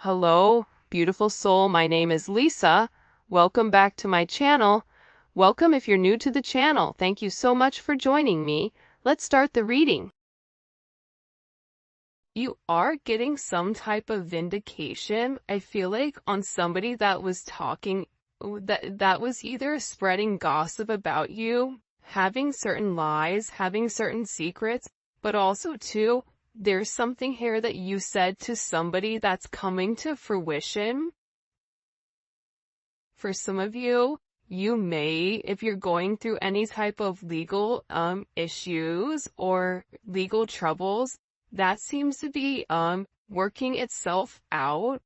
Hello, beautiful soul. My name is Lisa. Welcome back to my channel. Welcome if you're new to the channel. Thank you so much for joining me. Let's start the reading. You are getting some type of vindication, I feel like, on somebody that was talking, that was either spreading gossip about you, having certain lies, having certain secrets, but also too, there's something here that you said to somebody that's coming to fruition. For some of you, you may, if you're going through any type of legal issues or legal troubles, that seems to be working itself out.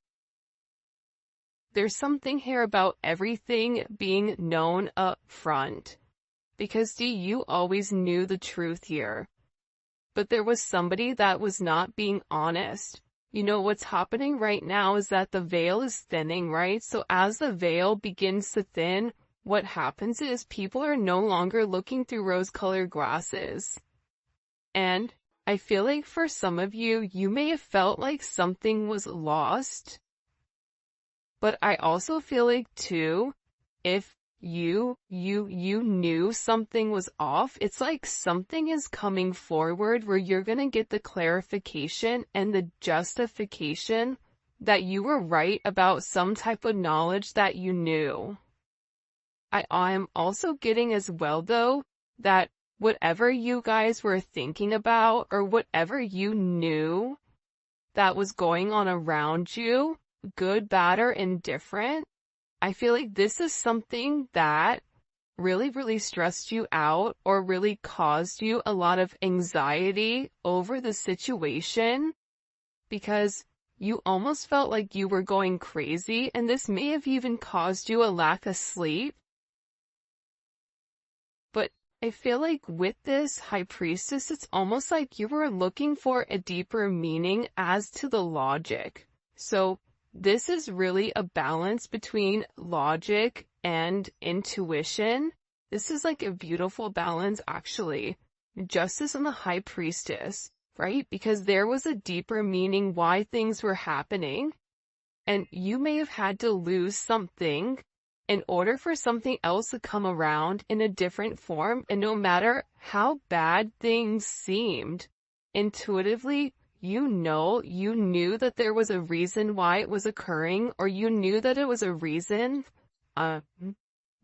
There's something here about everything being known up front. Because you always knew the truth here. But there was somebody that was not being honest. You know, what's happening right now is that the veil is thinning, right? So as the veil begins to thin, what happens is people are no longer looking through rose-colored glasses. And I feel like for some of you, you may have felt like something was lost. But I also feel like too, if you knew something was off, it's like something is coming forward where you're gonna get the clarification and the justification that you were right about some type of knowledge that you knew. I'm also getting as well though, that whatever you guys were thinking about or whatever you knew that was going on around you, good, bad, or indifferent, I feel like this is something that really stressed you out or really caused you a lot of anxiety over the situation because you almost felt like you were going crazy, and this may have even caused you a lack of sleep. But I feel like with this High Priestess, it's almost like you were looking for a deeper meaning as to the logic. So this is really a balance between logic and intuition. This is like a beautiful balance, actually. Justice and the High Priestess, right? Because there was a deeper meaning why things were happening. And you may have had to lose something in order for something else to come around in a different form. And no matter how bad things seemed, intuitively, you knew that there was a reason why it was occurring, or you knew that it was a reason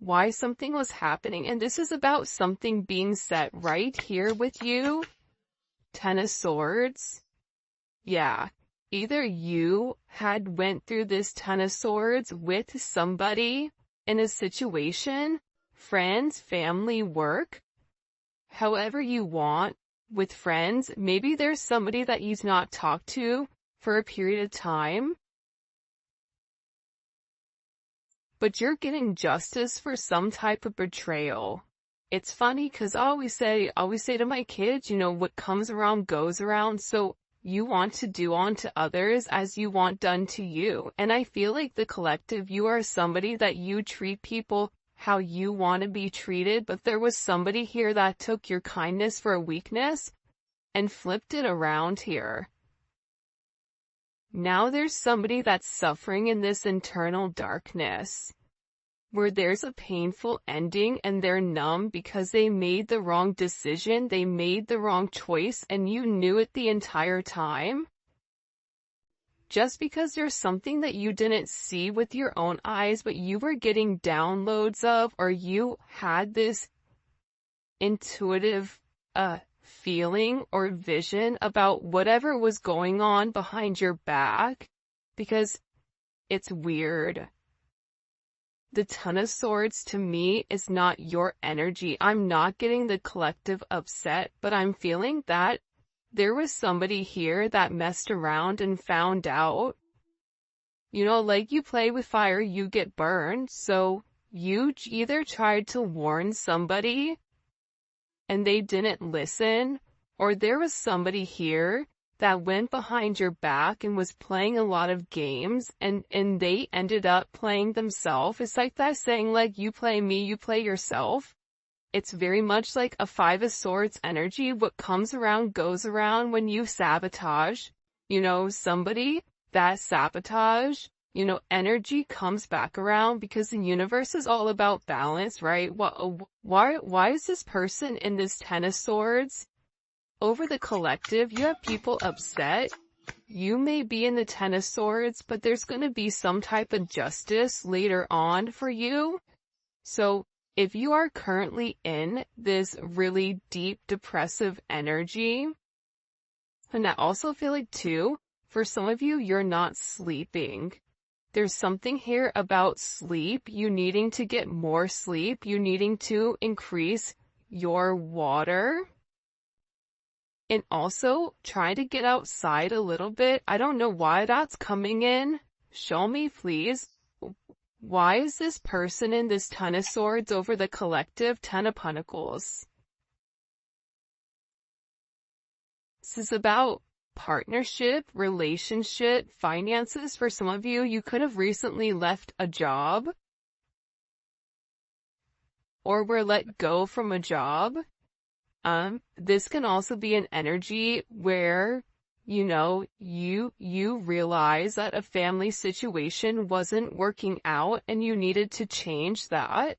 why something was happening. And this is about something being set right here with you. Ten of Swords. Yeah. Either you had went through this Ten of Swords with somebody in a situation, friends, family, work, however you want. With friends, maybe there's somebody that you've not talked to for a period of time, but you're getting justice for some type of betrayal. It's funny because I always say to my kids, you know, what comes around goes around. So you want to do unto others as you want done to you. And I feel like the collective, you are somebody that you treat people how you want to be treated, but there was somebody here that took your kindness for a weakness and flipped it around here. Now there's somebody that's suffering in this internal darkness, where there's a painful ending and they're numb because they made the wrong decision, they made the wrong choice, and you knew it the entire time. Just because there's something that you didn't see with your own eyes, but you were getting downloads of, or you had this intuitive feeling or vision about whatever was going on behind your back, because it's weird. The Ten of Swords to me is not your energy. I'm not getting the collective upset, but I'm feeling that there was somebody here that messed around and found out. You know, like you play with fire, you get burned. So you either tried to warn somebody and they didn't listen, or there was somebody here that went behind your back and was playing a lot of games, and they ended up playing themselves. It's like that saying, like, you play me, you play yourself. It's very much like a Five of Swords energy. What comes around goes around when you sabotage, you know, somebody. that sabotage, energy comes back around because the universe is all about balance, right? Why is this person in this Ten of Swords? Over the collective, you have people upset. You may be in the Ten of Swords, but there's going to be some type of justice later on for you. So if you are currently in this really deep depressive energy, and I also feel like too, for some of you, you're not sleeping. There's something here about sleep, you needing to get more sleep, you needing to increase your water. And also, try to get outside a little bit. I don't know why that's coming in. Show me, please. Why is this person in this Ten of Swords over the collective Ten of Pentacles? This is about partnership, relationship, finances. For some of you, you could have recently left a job or were let go from a job. This can also be an energy where, you realize that a family situation wasn't working out and you needed to change that.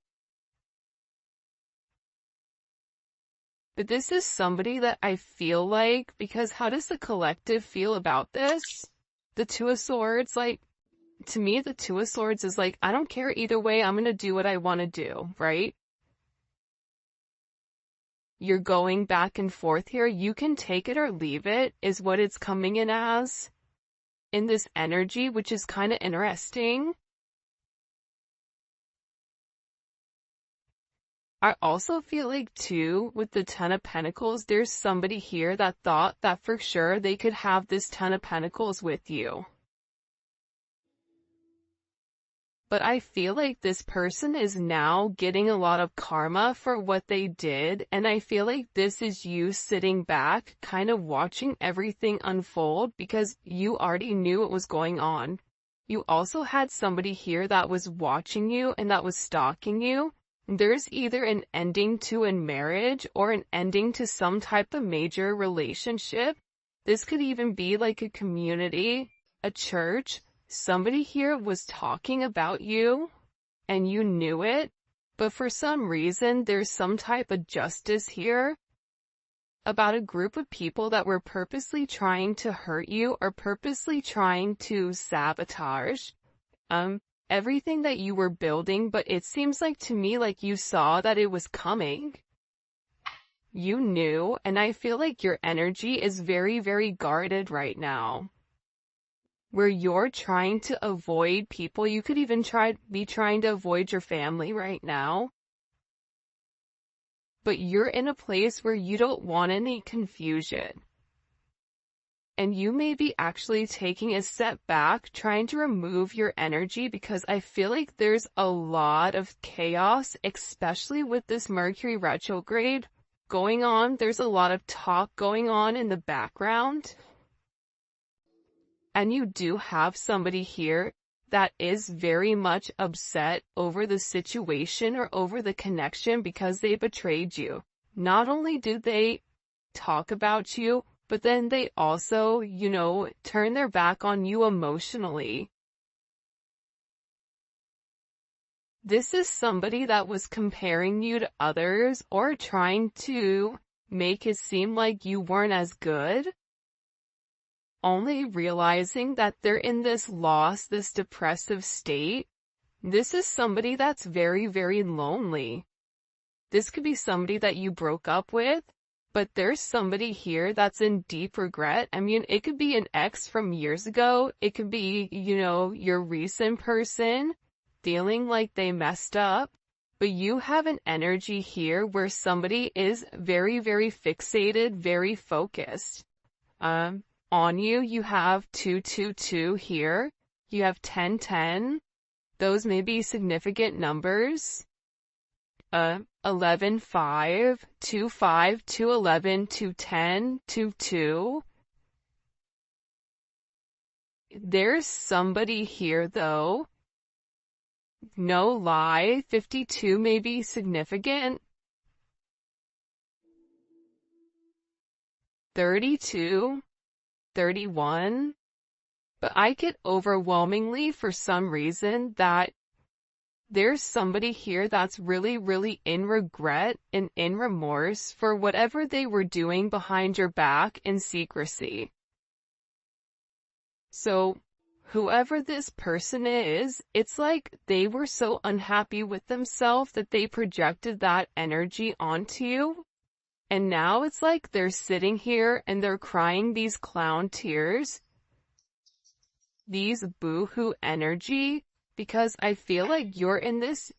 But this is somebody that I feel like, because how does the collective feel about this? The Two of Swords, to me, the Two of Swords is I don't care either way, I'm gonna do what I want to do, right? You're going back and forth here. You can take it or leave it, is what it's coming in as. In this energy, which is kind of interesting. I also feel like too, with the Ten of Pentacles, there's somebody here that thought that for sure they could have this Ten of Pentacles with you. But I feel like this person is now getting a lot of karma for what they did, and I feel like this is you sitting back, kind of watching everything unfold because you already knew what was going on. You also had somebody here that was watching you and that was stalking you. There's either an ending to a marriage or an ending to some type of major relationship. This could even be like a community, a church. Somebody here was talking about you, and you knew it, but for some reason there's some type of justice here about a group of people that were purposely trying to hurt you or purposely trying to sabotage everything that you were building, but it seems like to me like you saw that it was coming. You knew, and I feel like your energy is very, very guarded right now. Where you're trying to avoid people. You could even be trying to avoid your family right now. But you're in a place where you don't want any confusion. And you may be actually taking a step back, trying to remove your energy, because I feel like there's a lot of chaos, especially with this Mercury retrograde going on. There's a lot of talk going on in the background. And you do have somebody here that is very much upset over the situation or over the connection because they betrayed you. Not only do they talk about you, but then they also, turn their back on you emotionally. This is somebody that was comparing you to others or trying to make it seem like you weren't as good. Only realizing that they're in this loss, this depressive state. This is somebody that's very, very lonely. This could be somebody that you broke up with, but there's somebody here that's in deep regret. I mean, it could be an ex from years ago. It could be, your recent person feeling like they messed up. But you have an energy here where somebody is very, very fixated, very focused. On you, you have 222 here. You have 1010. Those may be significant numbers. 11, 5, 2, 5, 2, 11, 2, 10, 2, 2. There's somebody here though. No lie, 52 may be significant. 32. 31, But I get overwhelmingly for some reason that there's somebody here that's really, really in regret and in remorse for whatever they were doing behind your back in secrecy. So, whoever this person is, it's like they were so unhappy with themselves that they projected that energy onto you. And now it's like they're sitting here and they're crying these clown tears, these boo-hoo energy, because I feel like you're in this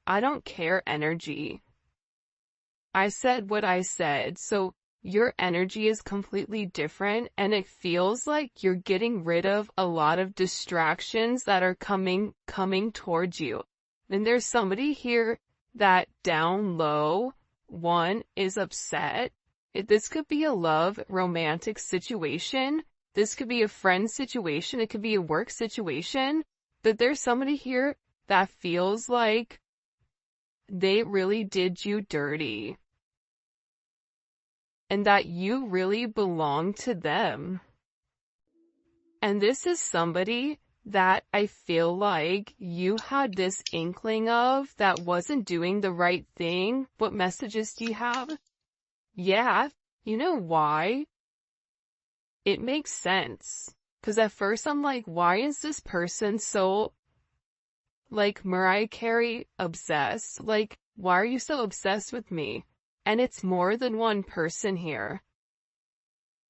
I don't care energy. I said what I said, so your energy is completely different, and it feels like you're getting rid of a lot of distractions that are coming towards you. And there's somebody here that down low, one, is upset. This could be a love, romantic situation. This could be a friend situation. It could be a work situation. But there's somebody here that feels like they really did you dirty. And that you really belong to them. And this is somebody that I feel like you had this inkling of that wasn't doing the right thing. What messages do you have? Yeah, you know why? It makes sense. Because at first I'm like, why is this person so, like, Mariah Carey obsessed? Like, why are you so obsessed with me? And it's more than one person here.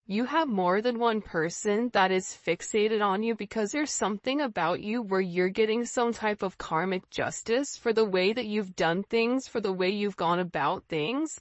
You have more than one person that is fixated on you because there's something about you where you're getting some type of karmic justice for the way that you've done things, for the way you've gone about things,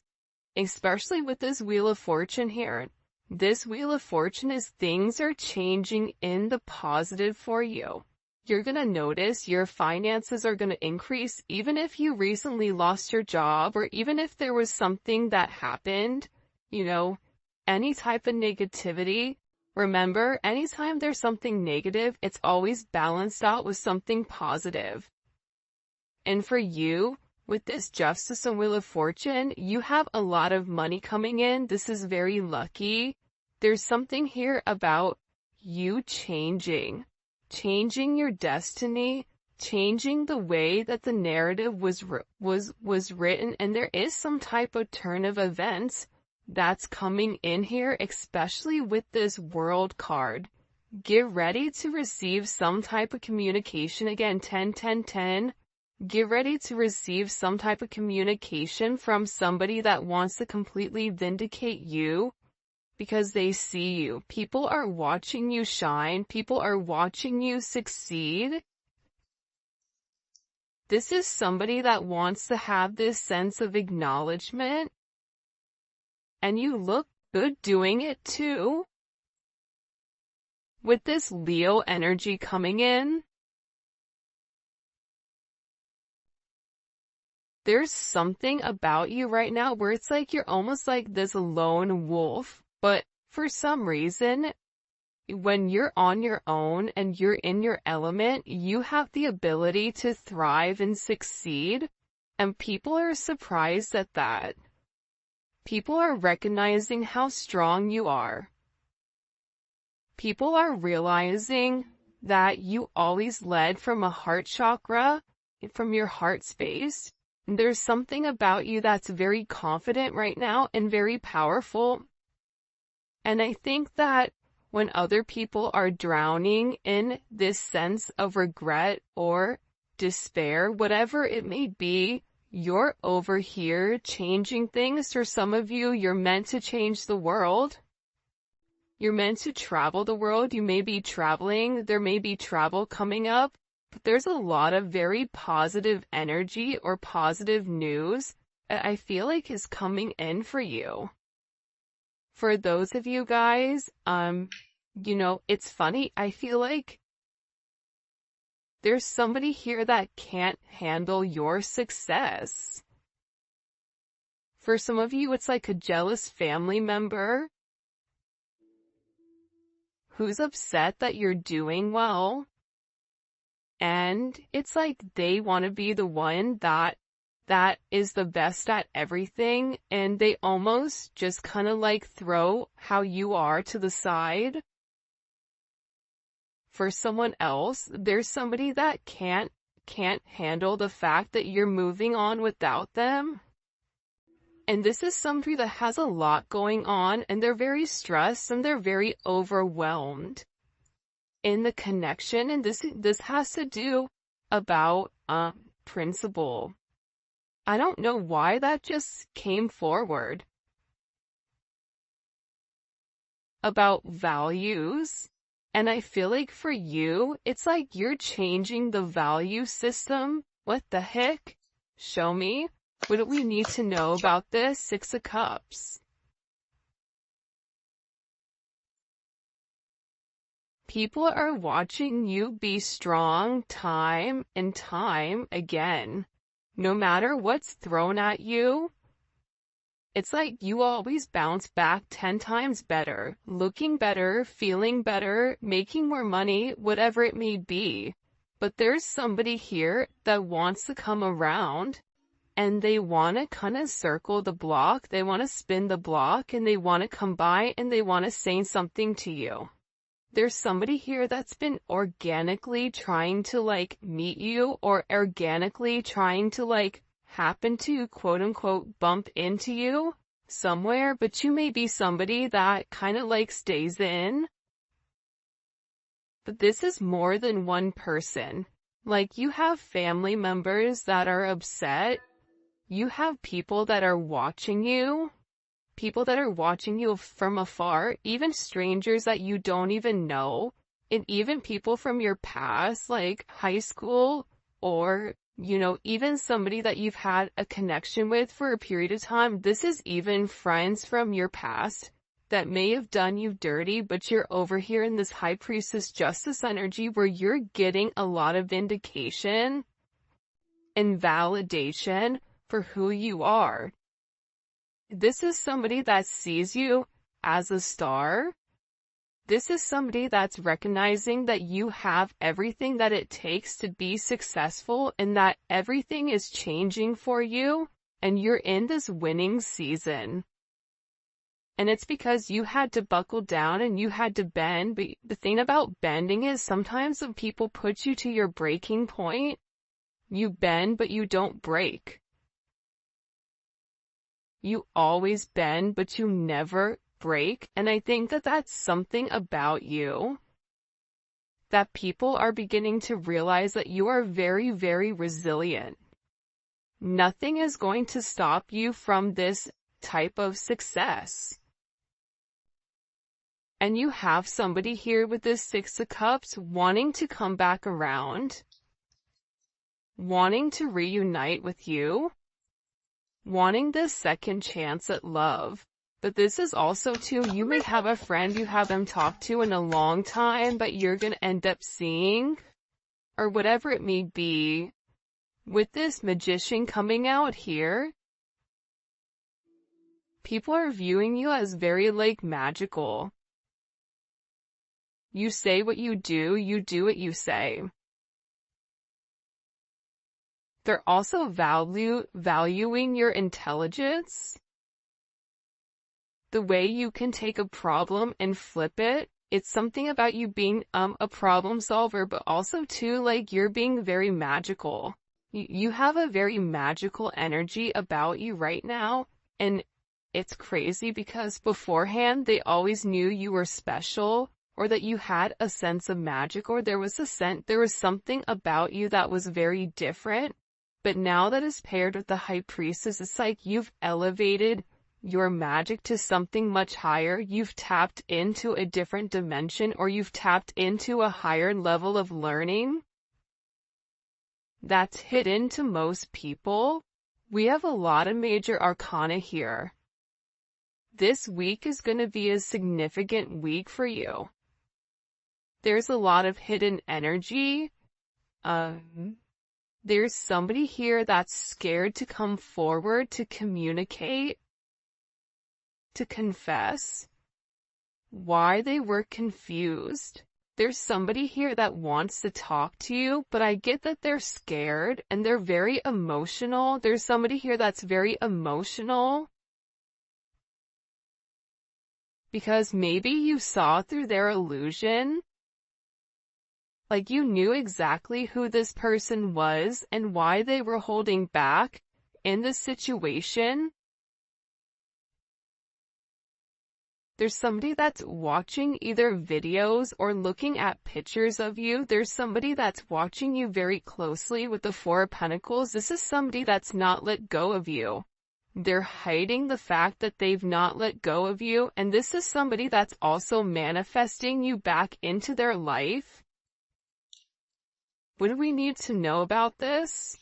especially with this Wheel of Fortune here. This Wheel of Fortune is things are changing in the positive for you. You're going to notice your finances are going to increase even if you recently lost your job or even if there was something that happened, any type of negativity. Remember, anytime there's something negative, it's always balanced out with something positive. And for you, with this Justice and Wheel of Fortune, you have a lot of money coming in. This is very lucky. There's something here about you changing your destiny, changing the way that the narrative was written, and there is some type of turn of events that's coming in here, especially with this World card. Get ready to receive some type of communication. Again, 10, 10, 10. Get ready to receive some type of communication from somebody that wants to completely vindicate you because they see you. People are watching you shine. People are watching you succeed. This is somebody that wants to have this sense of acknowledgement. And you look good doing it too. With this Leo energy coming in, there's something about you right now where it's like you're almost like this lone wolf, but for some reason, when you're on your own and you're in your element, you have the ability to thrive and succeed, and people are surprised at that. People are recognizing how strong you are. People are realizing that you always led from a heart chakra, from your heart space. There's something about you that's very confident right now and very powerful. And I think that when other people are drowning in this sense of regret or despair, whatever it may be, you're over here changing things. For some of you, you're meant to change the world. You're meant to travel the world. You may be traveling. There may be travel coming up. But there's a lot of very positive energy or positive news that I feel like is coming in for you. For those of you guys, it's funny. I feel like there's somebody here that can't handle your success. For some of you, it's like a jealous family member who's upset that you're doing well. And it's like they want to be the one that is the best at everything, and they almost just kind of like throw how you are to the side. for someone else. There's somebody that can't handle the fact that you're moving on without them. And this is somebody that has a lot going on, and they're very stressed and they're very overwhelmed in the connection. And this has to do about principle. I don't know why that just came forward. About values. And I feel like for you, it's like you're changing the value system. What the heck? Show me. What do we need to know about this? Six of Cups. People are watching you be strong time and time again. No matter what's thrown at you, it's like you always bounce back 10 times better, looking better, feeling better, making more money, whatever it may be. But there's somebody here that wants to come around, and they want to kind of circle the block, they want to spin the block, and they want to come by and they want to say something to you. There's somebody here that's been organically trying to like meet you, or organically trying to like happen to quote unquote bump into you somewhere, but you may be somebody that kind of like stays in. But this is more than one person. Like, you have family members that are upset. You have people that are watching you. People that are watching you from afar, even strangers that you don't even know, and even people from your past, like high school, or, you know, even somebody that you've had a connection with for a period of time. This is even friends from your past that may have done you dirty, but you're over here in this High Priestess Justice energy where you're getting a lot of vindication and validation for who you are. This is somebody that sees you as a star. This is somebody that's recognizing that you have everything that it takes to be successful, and that everything is changing for you, and you're in this winning season. And it's because you had to buckle down and you had to bend. But the thing about bending is sometimes when people put you to your breaking point, you bend but you don't break. You always bend, but you never break. And I think that that's something about you that people are beginning to realize, that you are very, very resilient. Nothing is going to stop you from this type of success. And you have somebody here with this Six of Cups wanting to come back around, wanting to reunite with you, wanting this second chance at love. But this is also too, you may have a friend you haven't talked to in a long time, but you're going to end up seeing, or whatever it may be. With this Magician coming out here, people are viewing you as very like magical. You say what you do what you say. They're also valuing your intelligence. The way you can take a problem and flip it. It's something about you being a problem solver, but also too, like, you're being very magical. You have a very magical energy about you right now, and it's crazy because beforehand they always knew you were special, or that you had a sense of magic, or there was something about you that was very different. But now that is paired with the High Priestess, it's like you've elevated your magic to something much higher. You've tapped into a different dimension, or you've tapped into a higher level of learning that's hidden to most people. We have a lot of major arcana here. This week is going to be a significant week for you. There's a lot of hidden energy. There's somebody here that's scared to come forward, to communicate, to confess why they were confused. There's somebody here that wants to talk to you, but I get that they're scared and they're very emotional. There's somebody here that's very emotional because maybe you saw through their illusion. Like you knew exactly who this person was and why they were holding back in the situation. There's somebody that's watching either videos or looking at pictures of you. There's somebody that's watching you very closely with the Four of Pentacles. This is somebody that's not let go of you. They're hiding the fact that they've not let go of you. And this is somebody that's also manifesting you back into their life. What do we need to know about this?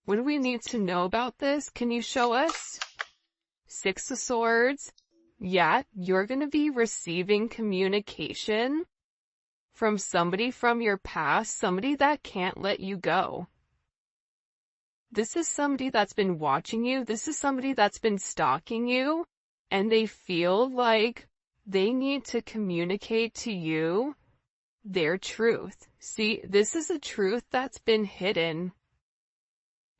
What do we need to know about this? Can you show us? Six of Swords. Yeah, you're going to be receiving communication from somebody from your past, somebody that can't let you go. This is somebody that's been watching you. This is somebody that's been stalking you, and they feel like they need to communicate to you their truth. See, this is a truth that's been hidden.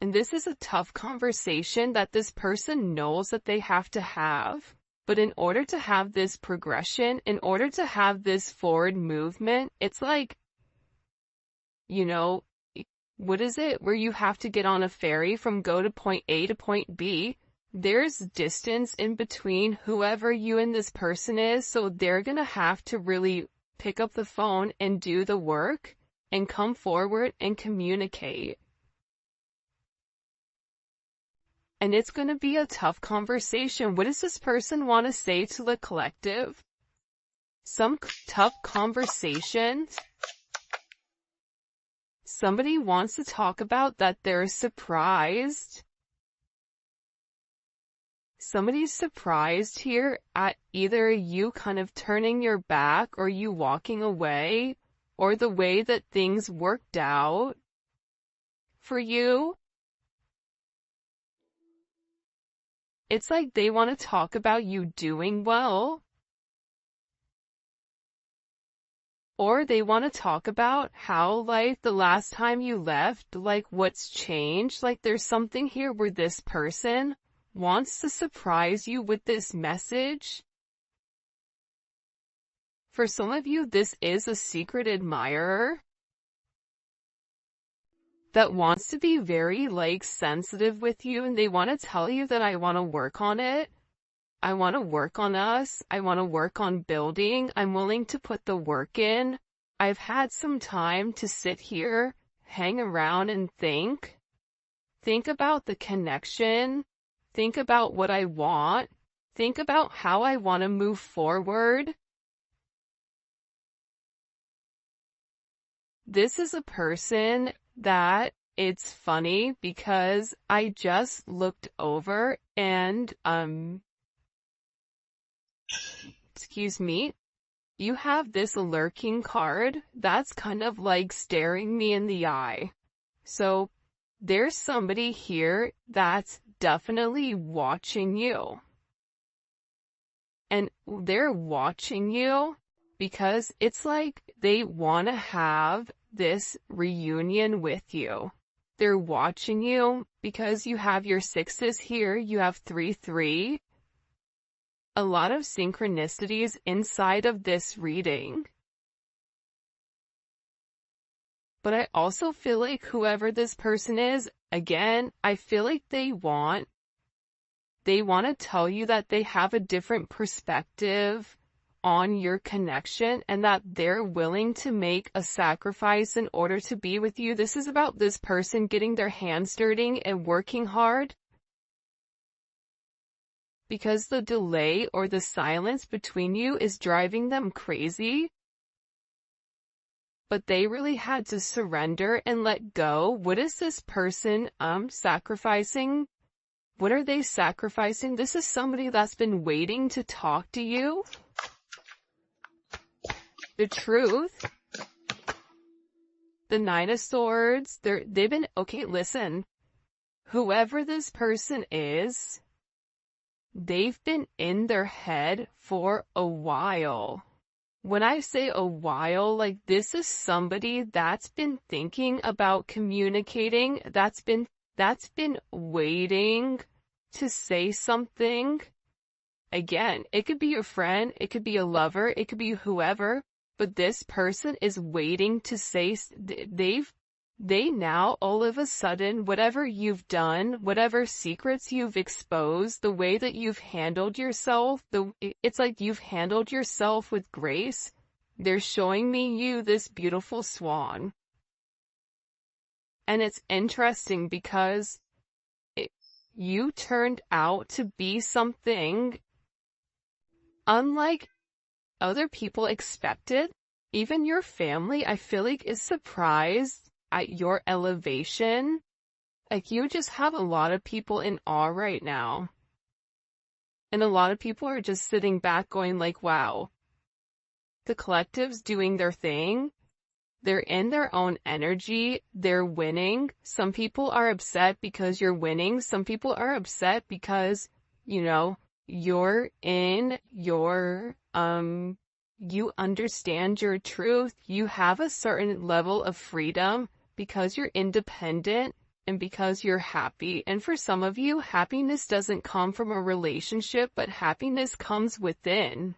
And this is a tough conversation that this person knows that they have to have. But in order to have this progression, in order to have this forward movement, it's like, you know, what is it? Where you have to get on a ferry from go to point A to point B. There's distance in between whoever you and this person is, so they're gonna have to really pick up the phone and do the work and come forward and communicate. And it's going to be a tough conversation. What does this person want to say to the collective? Some tough conversations. Somebody wants to talk about that they're surprised. Somebody's surprised here at either you kind of turning your back or you walking away or the way that things worked out for you. It's like they want to talk about you doing well. Or they want to talk about how, like, the last time you left, like, what's changed. Like, there's something here where this person wants to surprise you with this message. For some of you, this is a secret admirer that wants to be very, like, sensitive with you, and they want to tell you that I want to work on it. I want to work on us. I want to work on building. I'm willing to put the work in. I've had some time to sit here, hang around and think. Think about the connection. Think about what I want. Think about how I want to move forward. This is a person that it's funny because I just looked over and, excuse me, you have this lurking card that's kind of like staring me in the eye. So there's somebody here that's definitely watching you. And they're watching you because it's like they want to have this reunion with you. They're watching you because you have your sixes here, you have 3-3. A lot of synchronicities inside of this reading. But I also feel like whoever this person is, again, I feel like they want to tell you that they have a different perspective on your connection and that they're willing to make a sacrifice in order to be with you. This is about this person getting their hands dirty and working hard. Because the delay or the silence between you is driving them crazy. But they really had to surrender and let go. What is this person sacrificing? What are they sacrificing? This is somebody that's been waiting to talk to you. The truth. The Nine of Swords. They've been, okay, listen. Whoever this person is, they've been in their head for a while. When I say a while, like this is somebody that's been thinking about communicating, that's been waiting to say something. Again, it could be your friend, it could be a lover, it could be whoever, but this person is waiting to say, they now, all of a sudden, whatever you've done, whatever secrets you've exposed, the way that you've handled yourself, it's like you've handled yourself with grace. They're showing me you this beautiful swan. And it's interesting because you turned out to be something unlike other people expected. Even your family, I feel like, is surprised at your elevation. Like, you just have a lot of people in awe right now. And a lot of people are just sitting back going like, wow. The collective's doing their thing. They're in their own energy. They're winning. Some people are upset because you're winning. Some people are upset because, you know, you're in your, you understand your truth. You have a certain level of freedom because you're independent and because you're happy. And for some of you, happiness doesn't come from a relationship, but happiness comes within.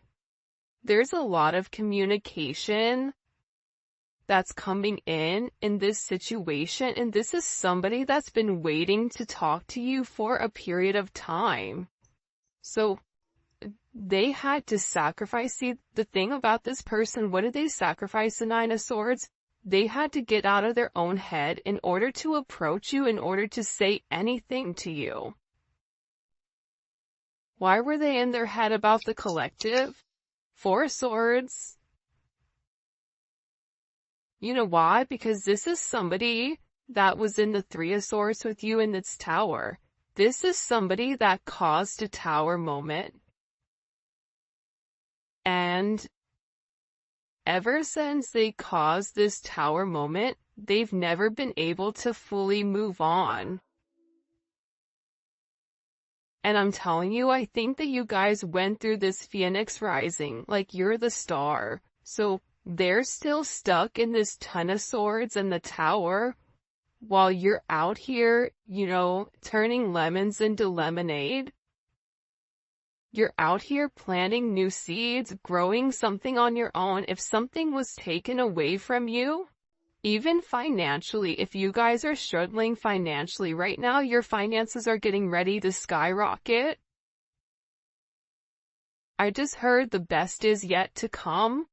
There's a lot of communication that's coming in this situation, and this is somebody that's been waiting to talk to you for a period of time. So they had to sacrifice. See, the thing about this person, what did they sacrifice? The Nine of Swords? They had to get out of their own head in order to approach you, in order to say anything to you. Why were they in their head about the collective? Four of Swords. You know why? Because this is somebody that was in the Three of Swords with you in this tower. This is somebody that caused a tower moment. And ever since they caused this tower moment, they've never been able to fully move on. And I'm telling you, I think that you guys went through this Phoenix rising, like you're the star. So they're still stuck in this Ten of Swords and the tower, while you're out here, you know, turning lemons into lemonade. You're out here planting new seeds, growing something on your own. If something was taken away from you, even financially, if you guys are struggling financially right now, your finances are getting ready to skyrocket. I just heard the best is yet to come.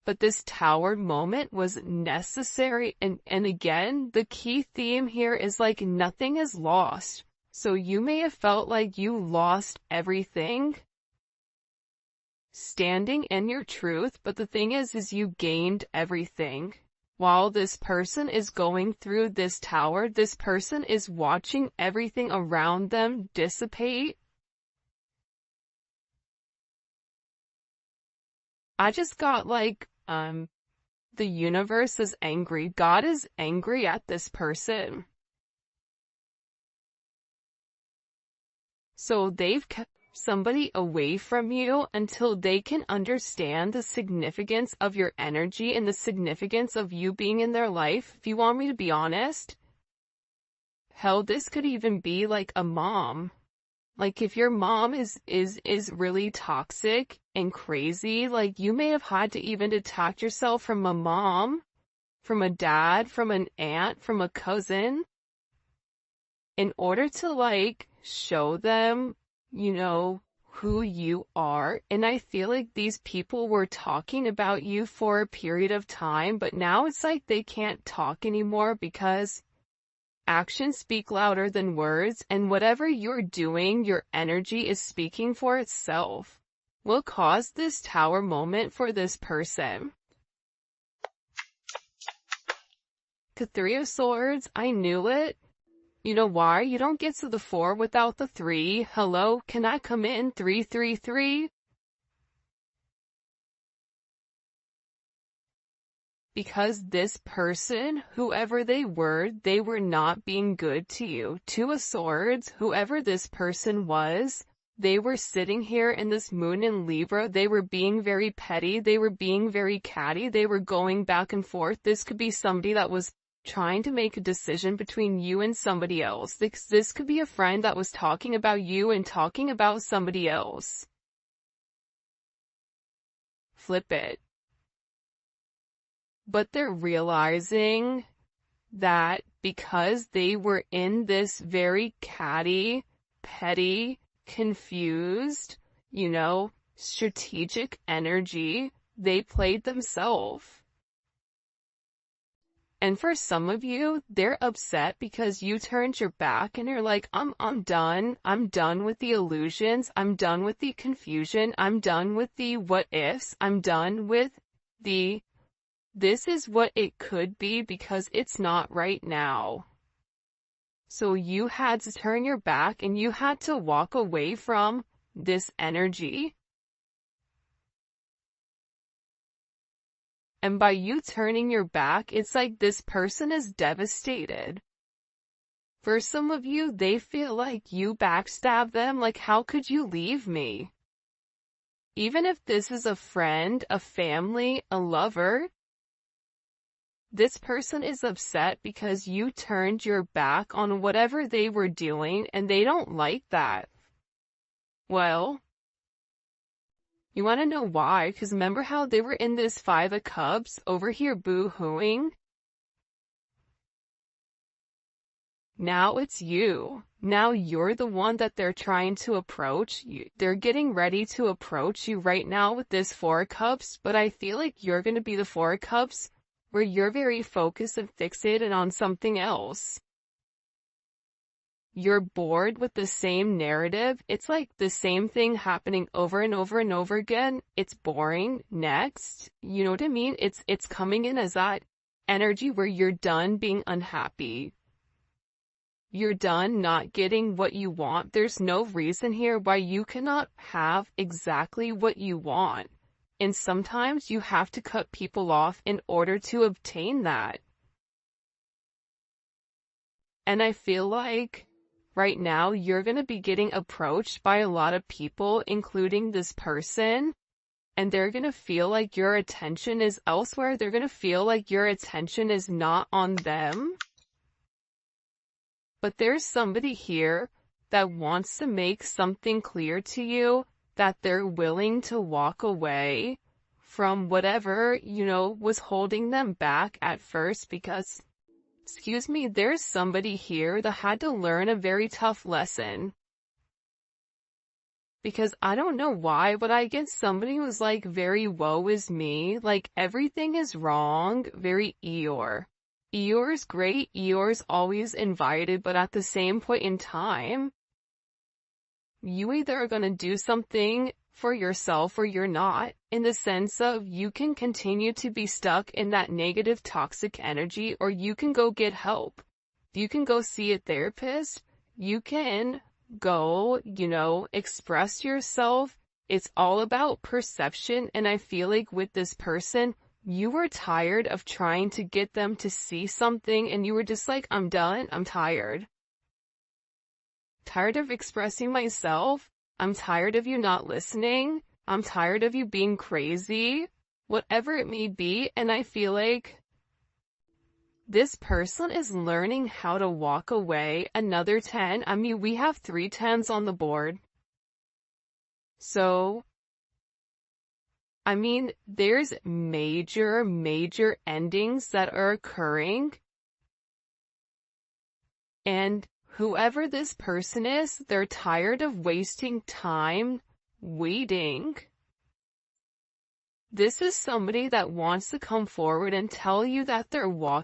But this tower moment was necessary, and again, the key theme here is like nothing is lost. So you may have felt like you lost everything standing in your truth, but the thing is you gained everything. While this person is going through this tower, this person is watching everything around them dissipate. I just got like, the universe is angry. God is angry at this person. So they've kept somebody away from you until they can understand the significance of your energy and the significance of you being in their life. If you want me to be honest, hell, this could even be like a mom. Like if your mom is really toxic and crazy, like you may have had to even detach yourself from a mom, from a dad, from an aunt, from a cousin, in order to like show them, you know, who you are. And I feel like these people were talking about you for a period of time, but now it's like they can't talk anymore because actions speak louder than words, and whatever you're doing, your energy is speaking for itself. Will cause this tower moment for this person. The Three of Swords, I knew it. You know why? You don't get to the 4 without the 3. Hello, can I come in? 333? Because this person, whoever they were not being good to you. Two of Swords, whoever this person was, they were sitting here in this moon in Libra. They were being very petty. They were being very catty. They were going back and forth. This could be somebody that was trying to make a decision between you and somebody else. This could be a friend that was talking about you and talking about somebody else. flip it. But they're realizing that because they were in this very catty, petty, confused, strategic energy, they played themselves. And for some of you, they're upset because you turned your back and you're like, I'm done. I'm done with the illusions. I'm done with the confusion. I'm done with the what ifs. I'm done with the this is what it could be because it's not right now. So you had to turn your back and you had to walk away from this energy. And by you turning your back, it's like this person is devastated. For some of you, they feel like you backstabbed them, like how could you leave me? Even if this is a friend, a family, a lover, this person is upset because you turned your back on whatever they were doing and they don't like that. Well, you want to know why? Because remember how they were in this Five of Cups over here boo-hooing? Now it's you. Now you're the one that they're trying to approach. They're getting ready to approach you right now with this Four of Cups, but I feel like you're going to be the Four of Cups where you're very focused and fixated on something else. You're bored with the same narrative. It's like the same thing happening over and over and over again. It's boring. Next. You know what I mean? It's coming in as that energy where you're done being unhappy. You're done not getting what you want. There's no reason here why you cannot have exactly what you want. And sometimes you have to cut people off in order to obtain that. And I feel like right now, you're going to be getting approached by a lot of people, including this person, and they're going to feel like your attention is elsewhere. They're going to feel like your attention is not on them. But there's somebody here that wants to make something clear to you, that they're willing to walk away from whatever, was holding them back at first because excuse me, there's somebody here that had to learn a very tough lesson. Because I don't know why, but I get somebody who's like very woe is me, like everything is wrong, very Eeyore. Eeyore's great, Eeyore's always invited, but at the same point in time, you either are going to do something for yourself or you're not, in the sense of you can continue to be stuck in that negative toxic energy or you can go get help. You can go see a therapist. You can go, express yourself. It's all about perception, and I feel like with this person, you were tired of trying to get them to see something and you were just like, I'm done, I'm tired. Tired of expressing myself. I'm tired of you not listening. I'm tired of you being crazy. Whatever it may be, and I feel like this person is learning how to walk away. Another 10. I mean, we have 3 10s on the board. So, I mean, there's major endings that are occurring. And whoever this person is, they're tired of wasting time waiting. This is somebody that wants to come forward and tell you that they're walking